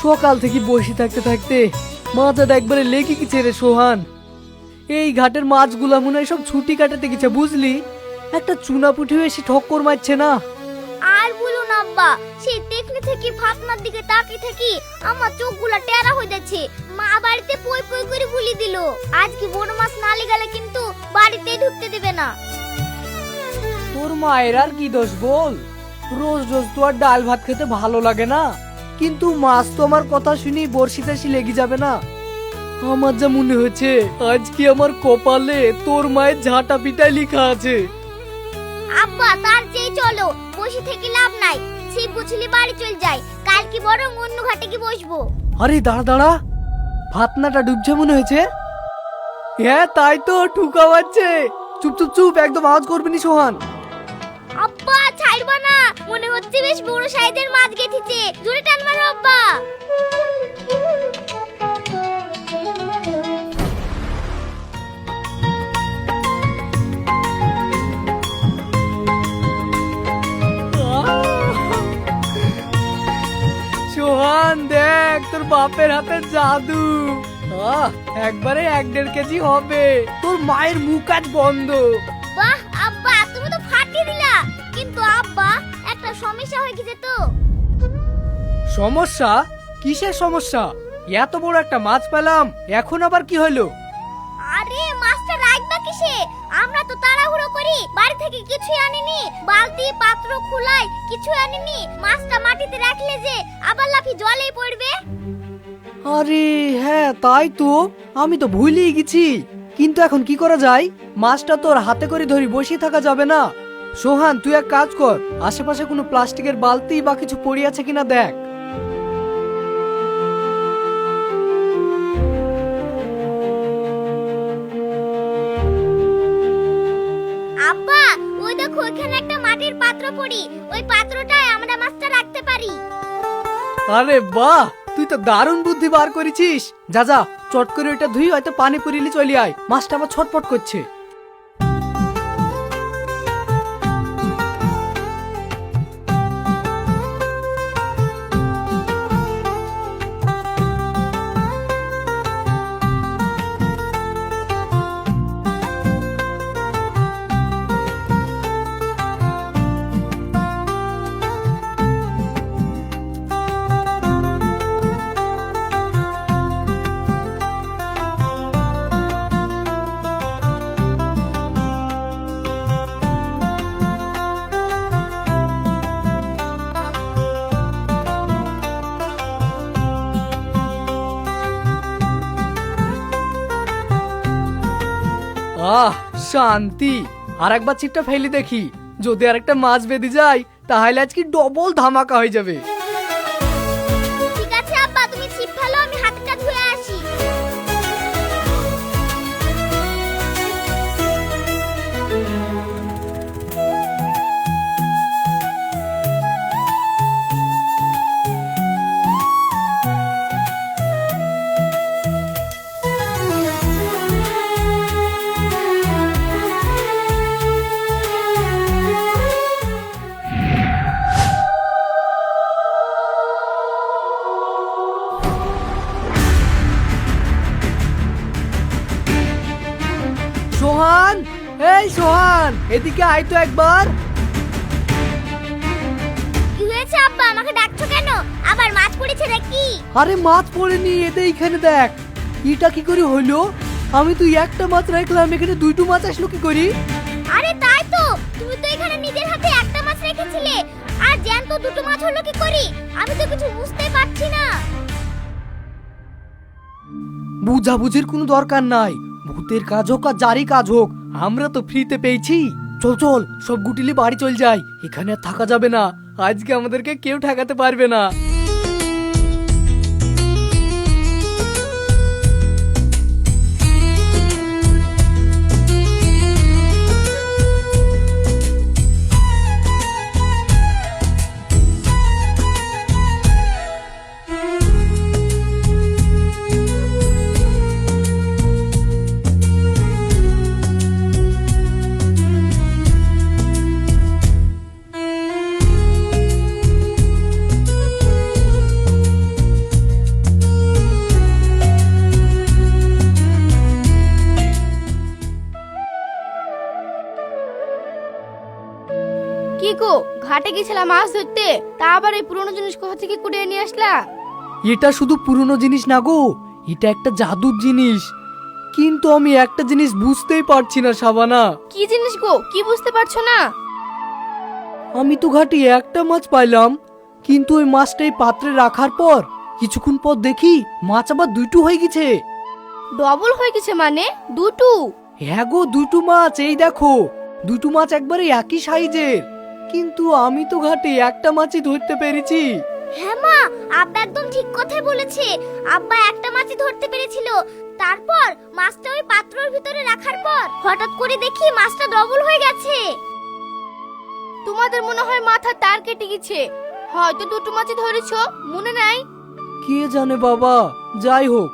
সকাল থেকে বসে থাকতে থাকতে মাথাটা একবারে লেগে গেছে রে সোহান। এই ঘাটের মাছগুলা মনে হয় সব ছুটি কাটাতে গেছে বুঝলি, একটা চুনা পুঁটিও এসে ঠক্কর মারছে না। আর বলুন আব্বা, সেই টেকনি থেকে ফাতনার দিকে তাকিয়ে থাকি আমার চোখগুলা টেরা হয়ে যাচ্ছে। মা বাড়িতে পই পই করে বলি দিল আজকে বড় মাছ না গেলে কিন্তু বাড়িতে ঢুকতে দেবে না। তোর মায়ের আর কি দোষ বল, রোজ রোজ তো আর ডাল ভাত খেতে ভালো লাগে না, কিন্তু মাছ তো আমার কথা শুনি বড়শি টাসি লেগে যাবে না। আমার যা মনে হচ্ছে আজকে আমার কপালে তোর মায়ের ঝাঁটা পিটাই লেখা আছে। আব্বা তার চেয়ে চলো, বসে থেকে লাভ নাই, ছিপ গুছলি বাড়ি চল যাই, কাল কি বরং অন্য ঘাটে কি বসবো। আরে দাঁড়া দাঁড়া, ভাতনাটা ডুবছে মনে হয়েছে। হ্যাঁ তাই তো, ঠুকা মারছে। চুপ চুপ চুপ, একদম আওয়াজ করবি না সোহান। আব্বা ছাড়বা না, মনে হচ্ছে বেশ বড় সাইজের মাছ গেথেছে, জোরে টান মারো আব্বা। সোহান দেখ তোর বাপের হাতের জাদু। একবারে 1-1.5 কেজি হবে। তোর মায়ের মুখ আজ বন্ধ। বাহ আব্বা, তুমি তো ফাটিয়ে দিলা, কিন্তু আব্বা একটা সমস্যা হয়ে গেছে তো। সমস্যা? কিসের সমস্যা? এত বড় একটা মাছ পেলাম, এখন আবার কি হলো? আরে মাছটা রাখবা কিসে, আমরা তো তাড়াহুড়ো করি, বাড়ি থেকে কিছুই আনিনি, বালতি পাত্র খুলাই কিছু আনিনি, মাছটা মাটিতে রাখলে যে আবার লাফি জলেই পড়বে। আরে হ্যাঁ তাই তো, আমি তো ভুলেই গেছি। কিন্তু এখন কি করা যায়? মাছটা তোর হাতে করে ধরি বসে থাকা যাবে না। সোহান তুই এক কাজ কর, আশেপাশে কোনো প্লাস্টিকের বালতি বা কিছু পড়ে আছে কিনা দেখ। আব্বা ওই দেখো ওখানে একটা মাটির পাত্র পড়ি, ওই পাত্রটায় আমরা মাছটা রাখতে পারি। আরে বাহ, তুই তো দারুণ বুদ্ধি বার করেছিস। যা যা, চট করে ওইটা ধুই, হয়তো পানি পরিলি চলে আয়, মাছটা আবার ছটফট করছে। শান্তি। আর একবার ছিপটা ফেলি দেখি, যদি আর একটা মাছ বেঁধে যায় তাহলে আজকে ডবল ধামাকা হয়ে যাবে। ঠিক আছে আব্বা, তুমি ছিপ ফেলো, আমি হাতটা ধুয়ে আসি। সোহান, এই সোহান, এদিকে আয় তো একবার। কি হয়েছে আব্বা, আমাকে ডাকছো কেন? আবার মাছ পড়েছে নাকি? আরে মাছ পড়েনি, এতে এইখানে দেখ। এটা কি করে হলো? আমি তুই একটা মাছ রাখলাম, এখানে 2টো মাছ আসলো কি করি? আরে তাই তো, তুমি তো এখানে নিজের হাতে একটা মাছ রেখেছিলে, আর জ্যান্ত দুটো মাছ হলো কি করি? আমি তো কিছু বুঝতে পারছি না। বুঝাবুঝির কোনো দরকার নাই, ভূতের কাজ হোক আর জারি কাজ হোক, আমরা তো ফ্রিতে পেয়েছি। চল চল, সব গুটিলি বাড়ি চল যাই, এখানে আর থাকা যাবে না, আজকে আমাদেরকে কেউ ঠেকাতে পারবে না। কি গো, ঘাটে গেছিলাম মাছ ধরতে, তা আবার এই পুরনো জিনিস কোথা থেকে কুড়িয়ে নিয়ে আসলা? এটা শুধু পুরনো জিনিস না গো, এটা একটা জাদুর জিনিস। কিন্তু আমি একটা জিনিস বুঝতেই পারছি না শাবানা। কি জিনিস গো, কি বুঝতে পারছো না? আমি তো ঘাটে একটা মাছ পাইলাম, কিন্তু ওই মাছটা এই পাত্রে রাখার পর কিছুক্ষণ পর দেখি মাছ আবার দুটো হয়ে গেছে। ডবল হয়ে গেছে মানে? দুটো? হ্যাঁ গো, দুটো মাছ, এই দেখো, দুটো মাছ একবারে একই সাইজের। কিন্তু আমি তো ঘাটে একটা মাছই ধরতে পেরেছি। হ্যাঁ মা, আব্বা একদম ঠিক কথাই বলেছে। আব্বা একটা মাছই ধরতে পেরেছিল। তারপর মাছটা ওই পাত্রের ভিতরে রাখার পর হঠাৎ করে দেখি মাছটা ডবল হয়ে গেছে। তোমাদের মনে হয় মাথার তার কেটে গেছে, হয়তো দুটো মাছই ধরেছো, মনে নাই? কে জানে বাবা, যাই হোক,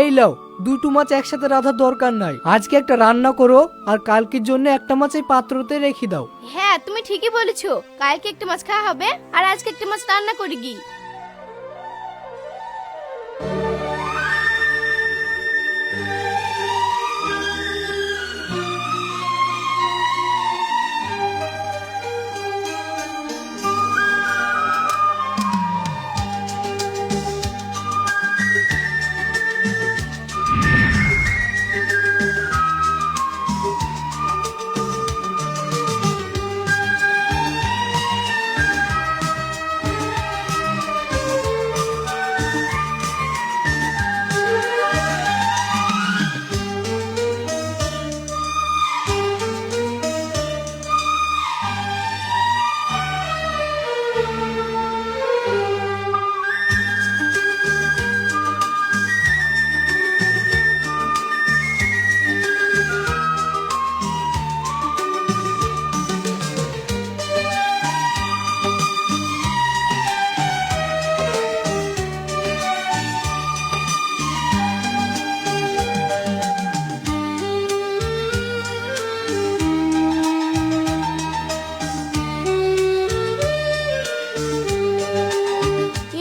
এই লাও, দুটো মাছ একসাথে রাখার দরকার নাই। আজকে একটা রান্না করো আর কালকের জন্য একটা মাছ এই পাত্রতে রেখে দাও। হ্যাঁ, তুমি ঠিকই বলেছো, কালকে একটা মাছ খাওয়া হবে আর আজকে একটা মাছ রান্না করি কি।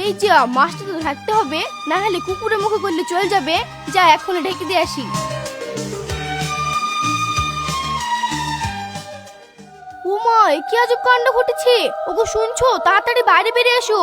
এই যে মাছটা তো ঢাকতে হবে, না হলে কুকুরের মুখে করলে চলে যাবে। যা, এখনই ঢেকে দিয়ে আসি। উমা, কি আজব কাণ্ড ঘটেছে! ওগো শুনছো, তাড়াতাড়ি বাইরে বেরিয়ে এসো।